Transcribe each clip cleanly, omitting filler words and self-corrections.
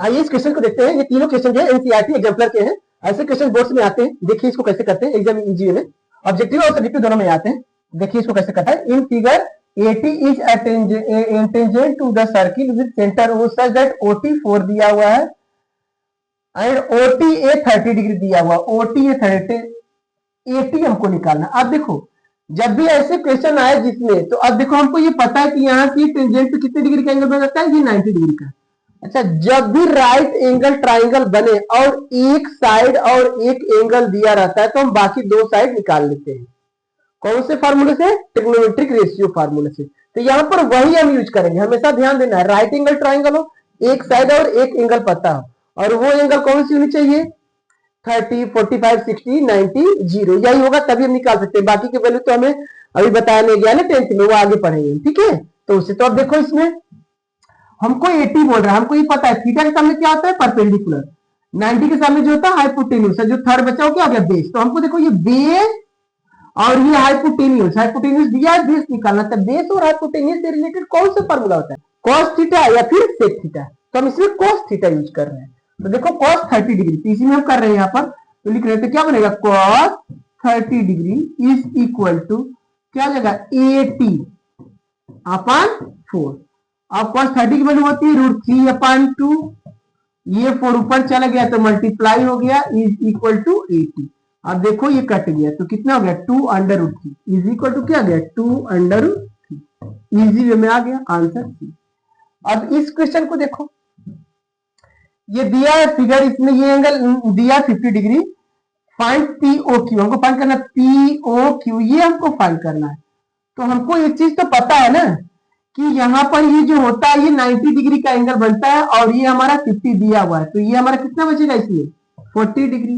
आइए इस क्वेश्चन को देखते हैं। ये तीनों क्वेश्चन जो है एनसीईआरटी एग्जाम्पलर के हैं। ऐसे क्वेश्चन बोर्ड्स में आते हैं। देखिए इसको कैसे करते हैं एग्जाम ईजी में। ऑब्जेक्टिव और सब्जेक्टिव दोनों में आते हैं। देखिए इसको कैसे करता है। In figure AT is tangent to the circle with centre O such that OT 4 दिया हुआ है एंड OTA 30 डिग्री दिया हुआ। OTA 30 AT हमको निकालना। अब देखो जब भी ऐसे क्वेश्चन आए जिसमें, तो अब देखो हमको ये पता है कि यहाँ से टेंजेंट पे कितने डिग्री का एंगल बन सकता है, ये 90 डिग्री का। अच्छा, जब भी राइट एंगल ट्राइंगल बने और एक साइड और एक एंगल दिया रहता है तो हम बाकी दो साइड निकाल लेते हैं। कौन से फार्मूले से? ट्रिग्नोमेट्रिक रेशियो फार्मूले से। तो यहाँ पर वही हम यूज करेंगे। हमेशा ध्यान देना है, राइट एंगल ट्राइंगल हो, एक साइड और एक एंगल पता हो, और वो एंगल कौन सी होनी चाहिए? 30, 45, 60, 90, 0, यही होगा तभी हम निकाल सकते हैं। बाकी के वैल्यू तो हमें अभी बताया नहीं गया ना 10th में, वो आगे पढ़ेंगे, ठीक है। तो उससे तो अब देखो इसमें हमको 80 बोल रहा है, हमको ये पता है थीटा के सामने क्या होता है? परपेंडिकुलर। 90 के सामने जो होता है हाइपोटेन्यूज, जो थर्ड बचा हो क्या हो गया? बेस। तो हमको देखो ये बेस और ये हाइपोटेन्यूज, हाइपोटेन्यूज दिया है, बेस निकालना था। बेस और हाइपोटेन्यूज से रिलेटेड कौन सा फार्मूला होता है? कॉस थीटा या फिर सेक थीटा। तो हम इसमें कॉस थीटा यूज कर रहे हैं। तो देखो कॉस 30 डिग्री, तो इसी में हम कर रहे हैं यहाँ पर। तो लिख रहे हैं तो क्या बनेगा? Cos 30 degree is equal to क्या हो जाएगा? 80 अपॉन 4। अब cos 30 की वैल्यू होती है √3/2। ये 4 ऊपर चला गया तो मल्टीप्लाई हो गया, इज इक्वल टू 80। अब देखो ये कट गया तो कितना हो गया? 2√3 इज इक्वल टू क्या गया? 2√3। इजी वे में आ गया आंसर सी। अब इस क्वेश्चन को देखो, ये दिया है फिगर, इसमें ये एंगल दिया 50 डिग्री। फाइंड POQ, हमको फाइंड करना POQ, ये हमको फाइंड करना है। तो हमको एक चीज तो पता है ना कि यहाँ पर ये जो होता है ये 90 डिग्री का एंगल बनता है और ये हमारा 50 दिया हुआ है, तो ये हमारा कितना बचेगा इसमें? 40 डिग्री।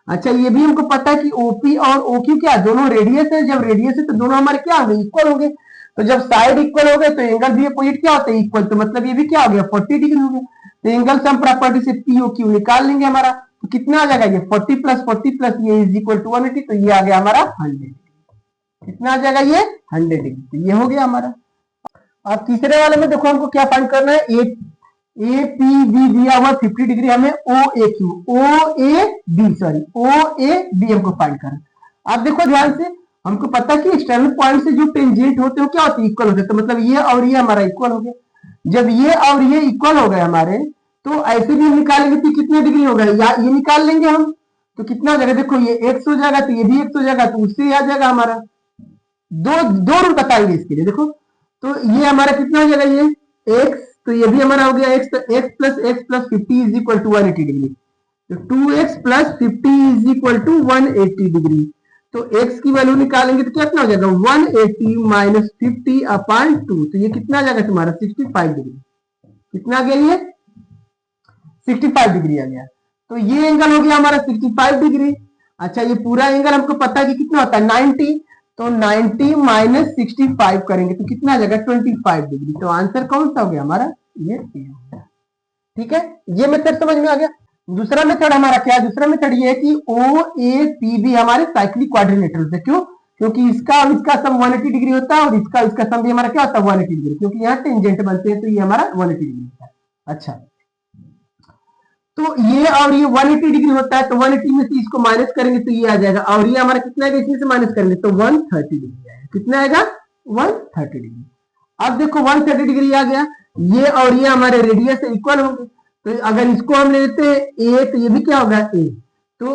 अच्छा, ये भी हमको पता है कि OP और OQ क्या दोनों रेडियस है। जब रेडियस है तो दोनों हमारे क्या होंगे? इक्वल होंगे। तो जब साइड इक्वल हो गए तो एंगल भी अपोजिट क्या होता है? इक्वल। तो मतलब ये भी क्या हो गया? 40 डिग्री हो गया। तो एंगल सम प्रॉपर्टी से POQ निकाल लेंगे हमारा। तो कितना आ जाएगा? ये 40 प्लस 40 प्लस ये इज इक्वल टू 180। तो ये आ गया हमारा 100। कितना आ जाएगा? ये 100 डिग्री। तो ये हो गया हमारा। अब तीसरे वाले में देखो हमको क्या फाइंड करना है। APB दिया हुआ 50 डिग्री, हमें OAB हमको फाइंड करना है। अब देखो ध्यान से, हमको पता है कि एक्सटर्नल पॉइंट से जो टेंजेंट होते हैं क्या होते हैं? इक्वल होते हैं। तो मतलब ये और ये हमारा इक्वल हो गया। जब ये और ये इक्वल हो गए हमारे, तो ऐसे भी हम निकालेंगे तो कितने डिग्री हो गए? या ये निकाल लेंगे हम, तो कितना हो जाएगा? देखो ये x हो जाएगा तो ये भी x हो जाएगा, तो उससे आ जाएगा हमारा दो रूल बताएंगे इसके लिए। देखो तो ये हमारा कितना हो जाएगा? ये x, तो ये भी हमारा हो गया x। तो x plus 50 is equal to 180 degree. तो 2x plus 50 is equal to 180 degree. तो x की वैल्यू निकालेंगे तो कितना हो जाएगा? 180 माइनस 50 अपॉन 2। तो ये कितना आ जाएगा तुम्हारा? 65 डिग्री। कितना आ गया? ये 65 डिग्री आ गया। तो ये एंगल हो गया हमारा 65 डिग्री। अच्छा, ये पूरा एंगल हमको पता है कि कितना होता है? 90। तो 90 माइनस 65 करेंगे तो कितना आ जाएगा? 25 डिग्री। तो आंसर कौन सा हो गया हमारा? ये हो गया। ठीक है, ये मेथड समझ में आ गया। दूसरा मेथड हमारा क्या है? दूसरा मेथड ये है कि OAPB हमारे साइक्लिक क्वाड्रिलेटरल है। क्यों? क्योंकि इसका और इसका सम 180 डिग्री होता है और इसका सम भी हमारा क्या होता है? 180 डिग्री। क्योंकि यहाँ टेंजेंट बनते हैं तो ये हमारा 180 डिग्री होता है। अच्छा, तो ये और ये 180 डिग्री होता है, तो 180 में से इसको माइनस करेंगे तो ये आ जाएगा, और ये हमारा कितना आएगा? इसमें से माइनस करेंगे तो 130 डिग्री आएगा। कितना आएगा? 130 डिग्री। अब देखो 130 डिग्री आ गया, ये और ये हमारे रेडियस से इक्वल होंगे। तो अगर इसको हम लेते हैं a, तो ये भी क्या होगा? a। तो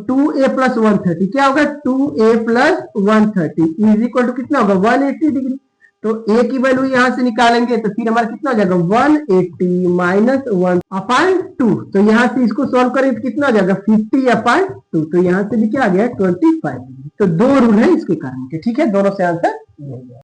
2a प्लस 130 क्या होगा? 2a plus 130 is equal to कितना होगा? 180 डिग्री। तो a की वैल्यू यहां से निकालेंगे तो फिर हमारा कितना हो जाएगा? 180 माइनस 1 अपॉन 2। तो यहां से इसको सॉल्व करें तो कितना हो जाएगा? 50 अपॉन 2। तो यहां से भी क्या आ गया? 25 डिग्री। तो दो रूल है इसके कारण के, ठीक है, दोनों से आंसर